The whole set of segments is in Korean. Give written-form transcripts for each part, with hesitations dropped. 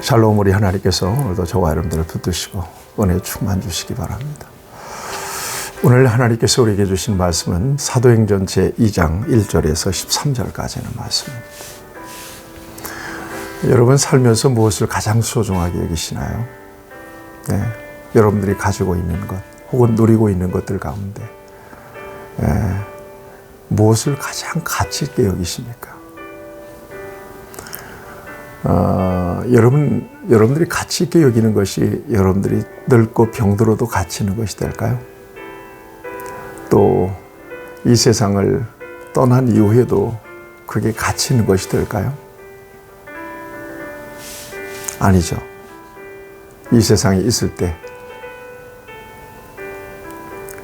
샬롬, 우리 하나님께서 오늘도 저와 여러분들을 붙드시고 은혜 충만 주시기 바랍니다. 오늘 하나님께서 우리에게 주신 말씀은 사도행전 제2장 1절에서 13절까지는 말씀입니다. 여러분 살면서 무엇을 가장 소중하게 여기시나요? 네, 여러분들이 가지고 있는 것 혹은 누리고 있는 것들 가운데 무엇을 가장 가치 있게 여기십니까? 여러분들이 가치 있게 여기는 것이 여러분들이 늙고 병들어도 가치 있는 것이 될까요? 또 이 세상을 떠난 이후에도 그게 가치 있는 것이 될까요? 아니죠. 이 세상에 있을 때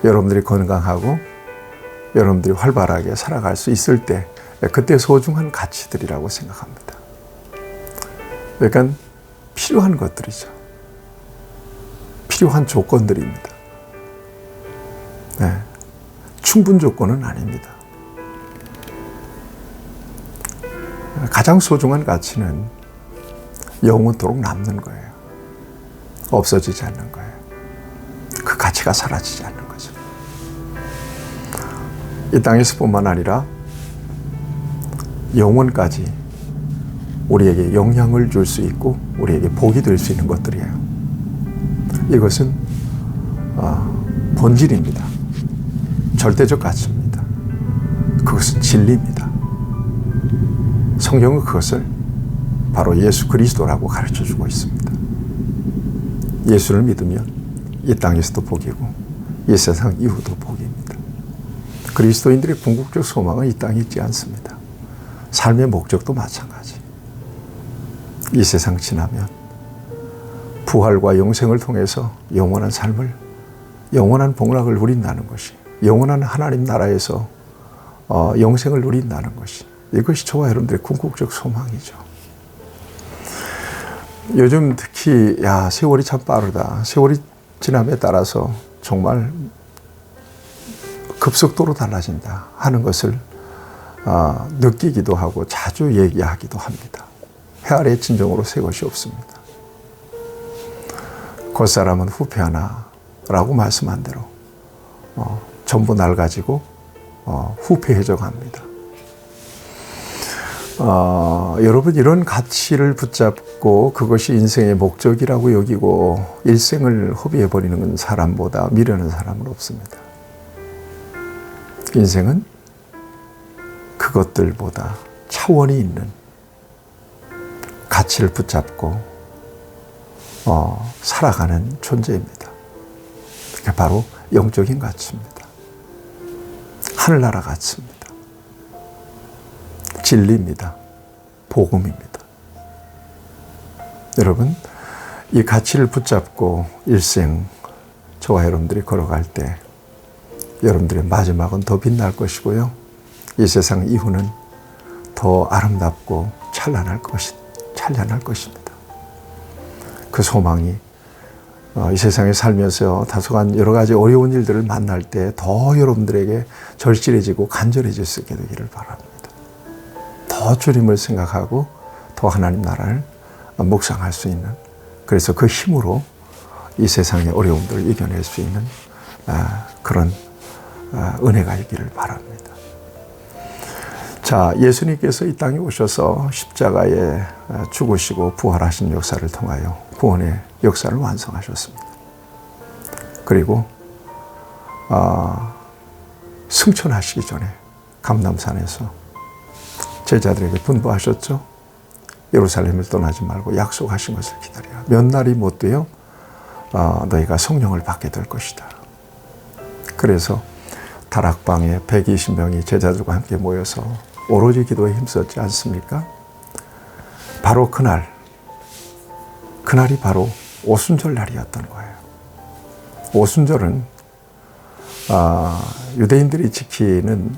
여러분들이 건강하고 여러분들이 활발하게 살아갈 수 있을 때 그때 소중한 가치들이라고 생각합니다. 그러니까 필요한 것들이죠. 필요한 조건들입니다. 네, 충분 조건은 아닙니다. 가장 소중한 가치는 영원토록 남는 거예요. 없어지지 않는 거예요. 그 가치가 사라지지 않는 거죠. 이 땅에서뿐만 아니라 영원까지 우리에게 영향을 줄 수 있고 우리에게 복이 될 수 있는 것들이에요. 이것은 본질입니다. 절대적 가치입니다. 그것은 진리입니다. 성경은 그것을 바로 예수 그리스도라고 가르쳐주고 있습니다. 예수를 믿으면 이 땅에서도 복이고 이 세상 이후도 복입니다. 그리스도인들의 궁극적 소망은 이 땅에 있지 않습니다. 삶의 목적도 마찬가지. 이 세상 지나면 부활과 영생을 통해서 영원한 삶을, 영원한 복락을 누린다는 것이, 영원한 하나님 나라에서 영생을 누린다는 것이, 이것이 저와 여러분들의 궁극적 소망이죠. 요즘 특히 세월이 참 빠르다. 세월이 지남에 따라서 정말 급속도로 달라진다 하는 것을 느끼기도 하고 자주 얘기하기도 합니다. 해 아래 진정으로 새 것이 없습니다. 겉사람은 후패하나 라고 말씀한 대로 전부 낡아지고 후패해져 갑니다. 여러분 이런 가치를 붙잡고 그것이 인생의 목적이라고 여기고 일생을 허비해버리는 사람보다 미련한 사람은 없습니다. 인생은 그것들보다 차원이 있는 가치를 붙잡고 살아가는 존재입니다. 그게 바로 영적인 가치입니다. 하늘나라 가치입니다. 진리입니다. 복음입니다. 여러분, 이 가치를 붙잡고 일생 저와 여러분들이 걸어갈 때 여러분들의 마지막은 더 빛날 것이고요. 이 세상 이후는 더 아름답고 찬란할 것입니다. 그 소망이 이 세상에 살면서 다소간 여러 가지 어려운 일들을 만날 때 더 여러분들에게 절실해지고 간절해질 수 있게 되기를 바랍니다. 더 주님을 생각하고 더 하나님 나라를 묵상할 수 있는, 그래서 그 힘으로 이 세상의 어려움들을 이겨낼 수 있는 그런 은혜가 있기를 바랍니다. 자, 예수님께서 이 땅에 오셔서 십자가에 죽으시고 부활하신 역사를 통하여 구원의 역사를 완성하셨습니다. 그리고 승천하시기 전에 감람산에서 제자들에게 분부하셨죠. 예루살렘을 떠나지 말고 약속하신 것을 기다리라. 몇 날이 못 되어 너희가 성령을 받게 될 것이다. 그래서 다락방에 120명이 제자들과 함께 모여서 오로지 기도에 힘썼지 않습니까? 바로 그날이 바로 오순절 날이었던 거예요. 오순절은 유대인들이 지키는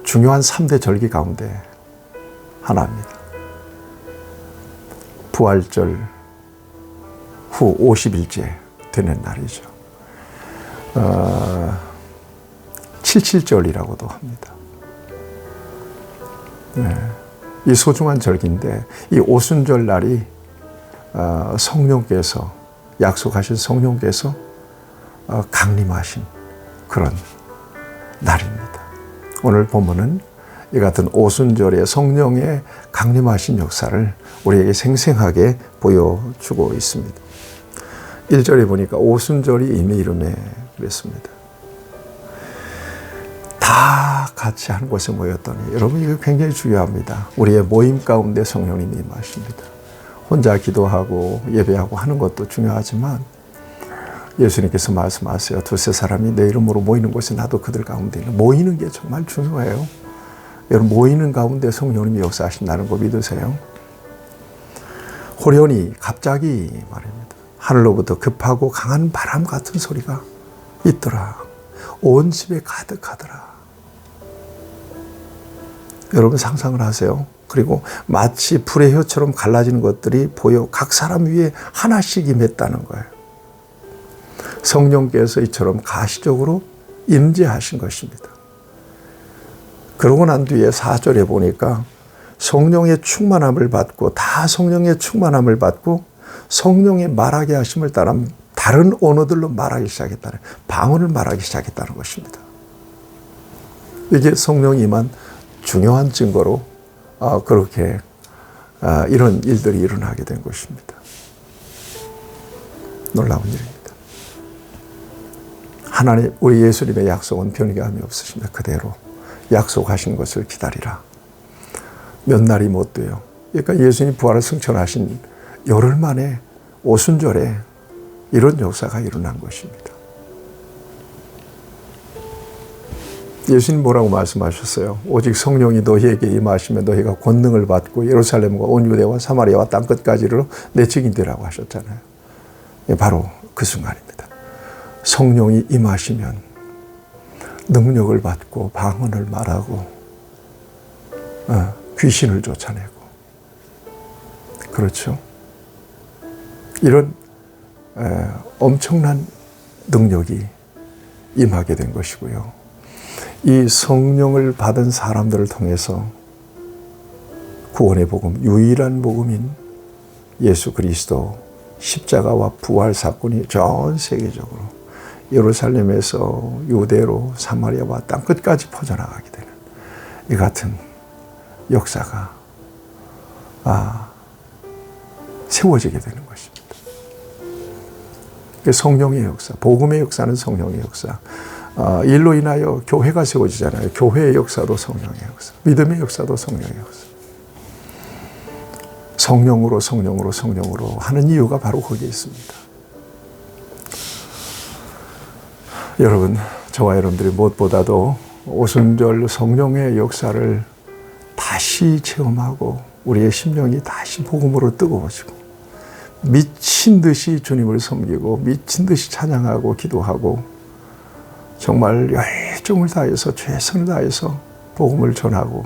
중요한 3대 절기 가운데 하나입니다. 부활절 후 50일째 되는 날이죠. 77절이라고도 합니다. 네. 이 소중한 절기인데 이 오순절 날이 성령께서 약속하신 성령께서 강림하신 그런 날입니다. 오늘 본문은 이 같은 오순절의 성령의 강림하신 역사를 우리에게 생생하게 보여주고 있습니다. 1절에 보니까 오순절이 이미 이름에 그랬습니다. 다 같이 한 곳에 모였더니, 여러분 이거 굉장히 중요합니다. 우리의 모임 가운데 성령님이 임하십니다. 혼자 기도하고 예배하고 하는 것도 중요하지만 예수님께서 말씀하세요. 두세 사람이 내 이름으로 모이는 곳에 나도 그들 가운데 있는, 모이는 게 정말 중요해요. 여러분 모이는 가운데 성령님이 역사하신다는 거 믿으세요? 호련히 갑자기 말입니다. 하늘로부터 급하고 강한 바람 같은 소리가 있더라. 온 집에 가득하더라. 여러분 상상을 하세요. 그리고 마치 불의 혀처럼 갈라지는 것들이 보여 각 사람 위에 하나씩 임했다는 거예요. 성령께서 이처럼 가시적으로 임재하신 것입니다. 그러고 난 뒤에 4절에 보니까 성령의 충만함을 받고, 다 성령의 충만함을 받고 성령의 말하게 하심을 따라 다른 언어들로 말하기 시작했다는, 방언을 말하기 시작했다는 것입니다. 이게 성령이 임한 중요한 증거로 그렇게 이런 일들이 일어나게 된 것입니다. 놀라운 일입니다. 하나님, 우리 예수님의 약속은 변함이 없으십니다. 그대로 약속하신 것을 기다리라. 몇 날이 못 돼요. 그러니까 예수님 부활을 승천하신 열흘 만에 오순절에 이런 역사가 일어난 것입니다. 예수님 뭐라고 말씀하셨어요? 오직 성령이 너희에게 임하시면 너희가 권능을 받고 예루살렘과 온 유대와 사마리아와 땅끝까지로 내 증인되라고 하셨잖아요. 바로 그 순간입니다. 성령이 임하시면 능력을 받고 방언을 말하고 귀신을 쫓아내고, 그렇죠? 이런 엄청난 능력이 임하게 된 것이고요. 이 성령을 받은 사람들을 통해서 구원의 복음, 유일한 복음인 예수 그리스도 십자가와 부활 사건이 전 세계적으로 예루살렘에서 유대로 사마리아와 땅끝까지 퍼져나가게 되는 이 같은 역사가 세워지게 되는 것입니다. 성령의 역사, 복음의 역사는 성령의 역사. 일로 인하여 교회가 세워지잖아요. 교회의 역사도 성령의 역사, 믿음의 역사도 성령의 역사. 성령으로 하는 이유가 바로 거기에 있습니다. 여러분, 저와 여러분들이 무엇보다도 오순절 성령의 역사를 다시 체험하고 우리의 심령이 다시 복음으로 뜨거워지고 미친 듯이 주님을 섬기고 미친 듯이 찬양하고 기도하고 정말 열정을 다해서 최선을 다해서 복음을 전하고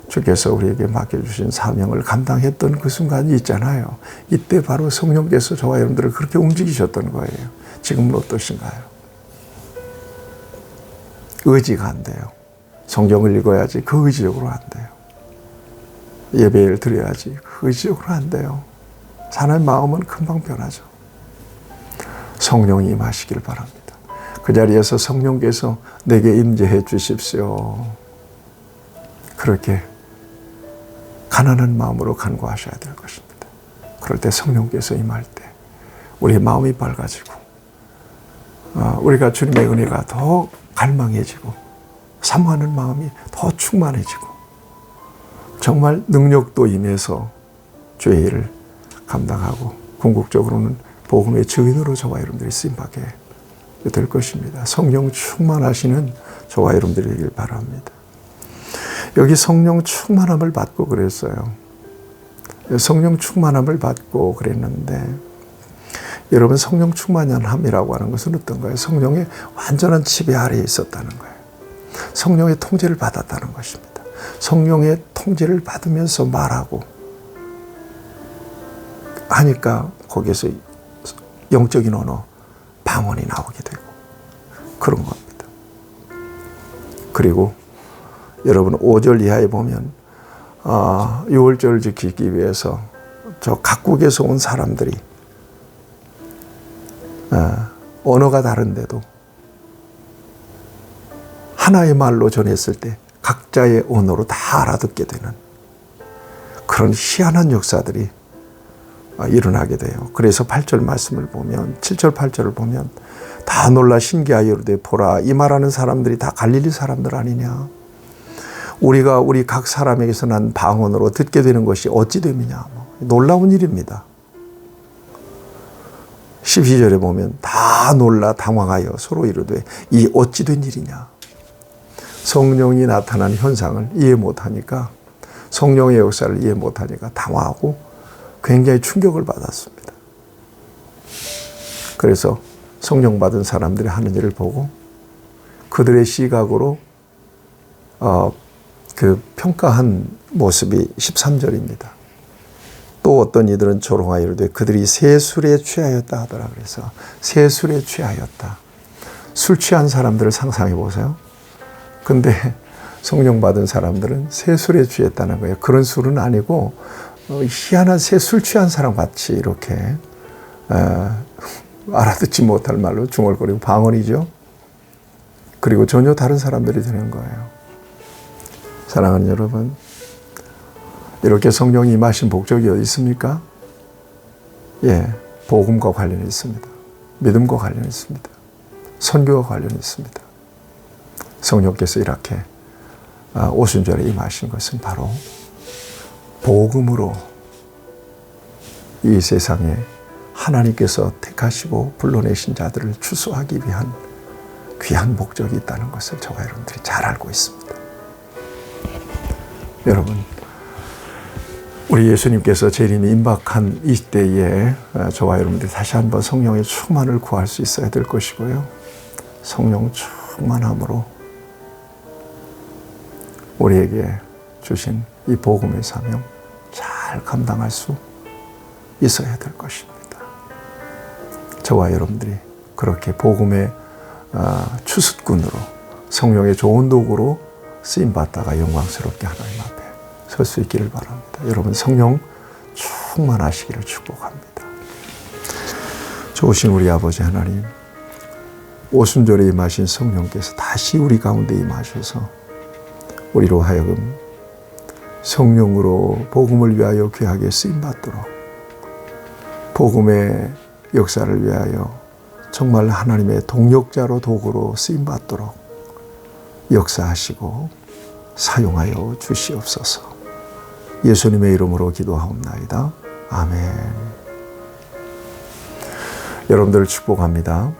주께서 우리에게 맡겨주신 사명을 감당했던 그 순간이 있잖아요. 이때 바로 성령께서 저와 여러분들을 그렇게 움직이셨던 거예요. 지금은 어떠신가요? 의지가 안 돼요. 성경을 읽어야지 그 의지적으로 안 돼요. 예배를 드려야지 그 의지적으로 안 돼요. 사람의 마음은 금방 변하죠. 성령이 임하시길 바랍니다. 그 자리에서 성령께서 내게 임재해 주십시오. 그렇게 가난한 마음으로 간구하셔야 될 것입니다. 그럴 때 성령께서 임할 때 우리의 마음이 밝아지고 우리가 주님의 은혜가 더 갈망해지고 사모하는 마음이 더 충만해지고 정말 능력도 임해서 주의 일을 감당하고 궁극적으로는 복음의 증인으로 저와 여러분들이 쓰임받게 될 것입니다. 성령 충만하시는 저와 여러분들이 되길 바랍니다. 여기 성령 충만함을 받고 그랬어요. 성령 충만함을 받고 그랬는데 여러분, 성령 충만함이라고 하는 것은 어떤 거예요? 성령의 완전한 지배 아래에 있었다는 거예요. 성령의 통제를 받았다는 것입니다. 성령의 통제를 받으면서 말하고 하니까 거기에서 영적인 언어, 방언이 나오게 되고 그런 겁니다. 그리고 여러분 5절 이하에 보면 유월절을 지키기 위해서 저 각국에서 온 사람들이 언어가 다른데도 하나의 말로 전했을 때 각자의 언어로 다 알아듣게 되는 그런 희한한 역사들이 일어나게 돼요. 그래서 8절 말씀을 보면 7절 8절을 보면 다 놀라 신기하여 이르되 보라 이 말하는 사람들이 다 갈릴리 사람들 아니냐. 우리가 우리 각 사람에게서 난 방언으로 듣게 되는 것이 어찌 됨이냐. 놀라운 일입니다. 12절에 보면 다 놀라 당황하여 서로 이르되 이 어찌 된 일이냐. 성령이 나타난 현상을 이해 못하니까 성령의 역사를 이해 못하니까 당황하고 굉장히 충격을 받았습니다. 그래서 성령 받은 사람들이 하는 일을 보고 그들의 시각으로 그 평가한 모습이 13절입니다. 또 어떤 이들은 조롱하여 이르되 그들이 새 술에 취하였다 하더라. 그래서 새 술에 취하였다. 술 취한 사람들을 상상해 보세요. 근데 성령 받은 사람들은 새 술에 취했다는 거예요. 그런 술은 아니고 희한한 새 술 취한 사람 같이 이렇게 알아듣지 못할 말로 중얼거리고 방언이죠. 그리고 전혀 다른 사람들이 되는 거예요. 사랑하는 여러분, 이렇게 성령이 임하신 목적이 어디 있습니까? 예, 복음과 관련이 있습니다. 믿음과 관련이 있습니다. 선교와 관련이 있습니다. 성령께서 이렇게 오순절에 임하신 것은 바로 복음으로 이 세상에 하나님께서 택하시고 불러내신 자들을 추수하기 위한 귀한 목적이 있다는 것을 저와 여러분들이 잘 알고 있습니다. 여러분, 우리 예수님께서 재림이 임박한 이때에 저와 여러분들이 다시 한번 성령의 충만을 구할 수 있어야 될 것이고요. 성령 충만함으로 우리에게 주신 이 복음의 사명 잘 감당할 수 있어야 될 것입니다. 저와 여러분들이 그렇게 복음의 추수꾼으로 성령의 좋은 도구로 쓰임받다가 영광스럽게 하나님 앞에 설 수 있기를 바랍니다. 여러분 성령 충만하시기를 축복합니다. 좋으신 우리 아버지 하나님, 오순절에 임하신 성령께서 다시 우리 가운데 임하셔서 우리로 하여금 성령으로 복음을 위하여 귀하게 쓰임받도록 복음의 역사를 위하여 정말 하나님의 동역자로 도구로 쓰임받도록 역사하시고 사용하여 주시옵소서. 예수님의 이름으로 기도하옵나이다. 아멘. 여러분들을 축복합니다.